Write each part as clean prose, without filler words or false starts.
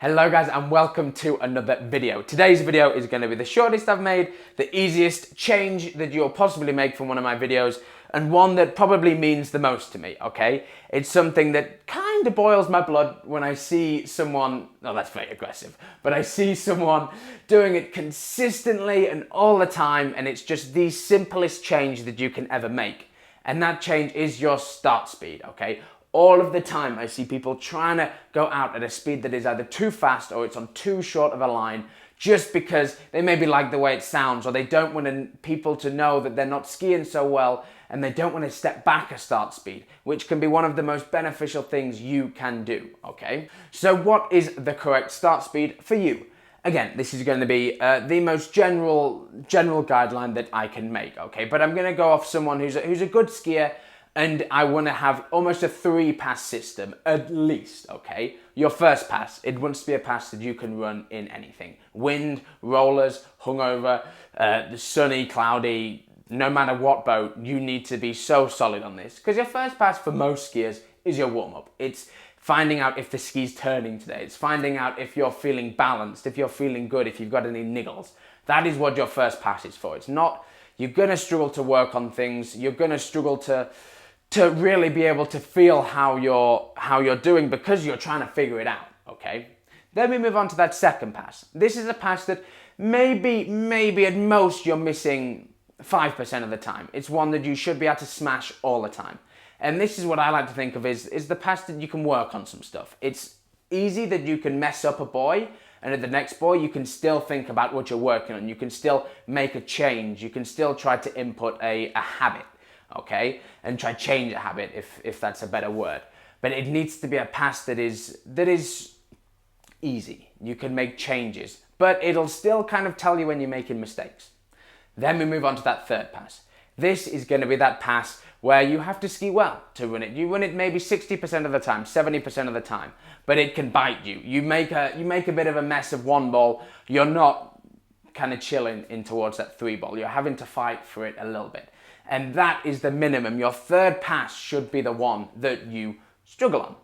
Hello guys and welcome to another video. Today's video is going to be the shortest I've made, the easiest change that you'll possibly make from one of my videos, and one that probably means the most to me, okay? It's something that kind of boils my blood when I see someone, oh that's very aggressive, but I see someone doing it consistently and all the time, and it's just the simplest change that you can ever make. And that change is your start speed, okay? All of the time I see people trying to go out at a speed that is either too fast or it's on too short of a line just because they maybe like the way it sounds, or they don't want people to know that they're not skiing so well, and they don't want to step back a start speed, which can be one of the most beneficial things you can do, okay? So what is the correct start speed for you? Again, this is going to be the most general guideline that I can make, okay? But I'm going to go off someone who's a good skier, and I want to have almost a 3-pass system, at least, okay? Your first pass, it wants to be a pass that you can run in anything. Wind, rollers, hungover, sunny, cloudy, no matter what boat, you need to be so solid on this. Because your first pass for most skiers is your warm-up. It's finding out if the ski's turning today. It's finding out if you're feeling balanced, if you're feeling good, if you've got any niggles. That is what your first pass is for. It's not, you're going to struggle to work on things, you're going to struggle to really be able to feel how you're doing because you're trying to figure it out, okay? Then we move on to that second pass. This is a pass that maybe at most you're missing 5% of the time. It's one that you should be able to smash all the time. And this is what I like to think of is the pass that you can work on some stuff. It's easy that you can mess up a buoy, and at the next buoy you can still think about what you're working on. You can still make a change. You can still try to input a habit, okay, and try change a habit if that's a better word. But it needs to be a pass that is easy. You can make changes, but it'll still kind of tell you when you're making mistakes. Then we move on to that third pass. This is going to be that pass where you have to ski well to run it. You run it maybe 60% of the time, 70% of the time, but it can bite you. You make a bit of a mess of one ball, you're not kind of chilling in towards that 3 ball. You're having to fight for it a little bit. And that is the minimum. Your third pass should be the one that you struggle on.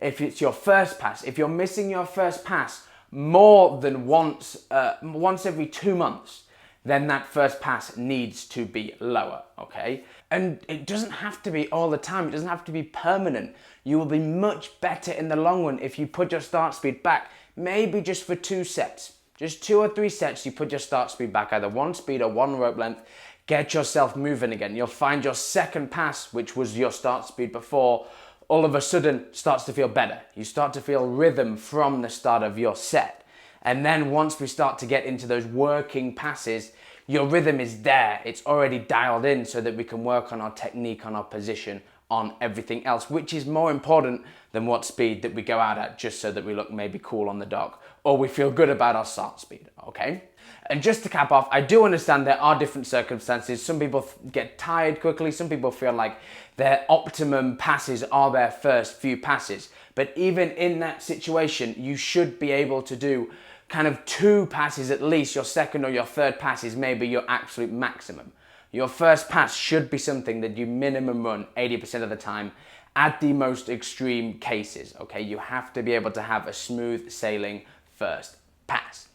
If it's your first pass, if you're missing your first pass more than once every 2 months, then that first pass needs to be lower, okay? And it doesn't have to be all the time. It doesn't have to be permanent. You will be much better in the long run if you put your start speed back, maybe just for 2 sets. Just 2 or 3 sets, you put your start speed back, either 1 speed or 1 rope length. Get yourself moving again. You'll find your second pass, which was your start speed before, all of a sudden starts to feel better. You start to feel rhythm from the start of your set. And then once we start to get into those working passes, your rhythm is there. It's already dialed in so that we can work on our technique, on our position, on everything else, which is more important than what speed that we go out at just so that we look maybe cool on the dock or we feel good about our start speed, okay? And just to cap off, I do understand there are different circumstances. Some people get tired quickly. Some people feel like their optimum passes are their first few passes. But even in that situation, you should be able to do kind of 2 passes at least. Your second or your third pass is maybe your absolute maximum. Your first pass should be something that you minimum run 80% of the time at the most extreme cases, okay? You have to be able to have a smooth sailing first pass.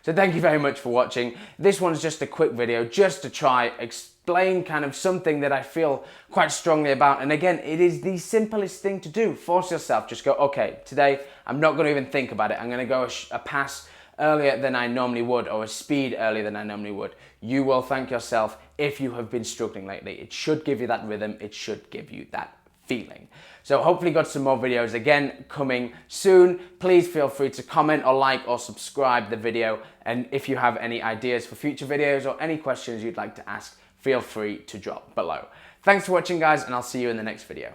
So thank you very much for watching. This one's just a quick video just to try explain kind of something that I feel quite strongly about. And again, it is the simplest thing to do. Force yourself, just go, okay, today I'm not going to even think about it. I'm going to go a pass earlier than I normally would, or a speed earlier than I normally would. You will thank yourself if you have been struggling lately. It should give you that rhythm. It should give you that feeling. So hopefully got some more videos again coming soon. Please feel free to comment or like or subscribe the video. And if you have any ideas for future videos or any questions you'd like to ask, feel free to drop below. Thanks for watching guys, and I'll see you in the next video.